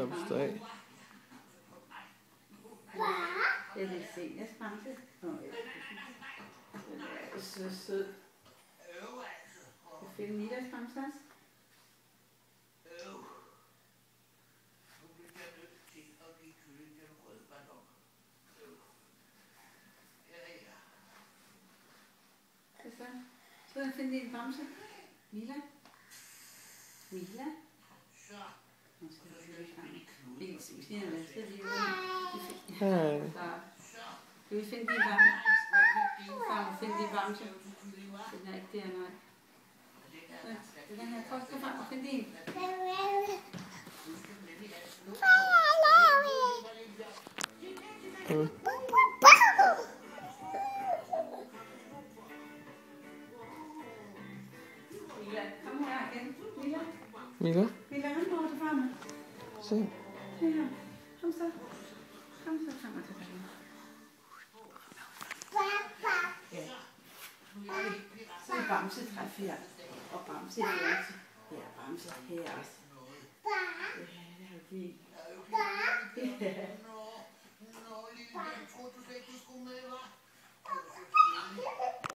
Bryllupsdag. Ja, det er Seniors Bamse. Den er så sød. Jeg finder Nidas Bamse også. Så jeg finde din bamse. Mila? Mila? Nu skal vi finde sammen. Vi siger, hvad skal vi jo? Skal vi finde din bamse? Far, finde din bamse. Den er ikke der, nej. Det er den her. Prøv at gå frem og finde din. Kom her igen. Mila? Mila? Mila, han går til farmen. Se. Ja, kom så. Kom så frem og tilbage. Ja. Så er Bamse træf her. Og Bamse her også. Ja, Bamse her også. Ja, det er fint. Ja.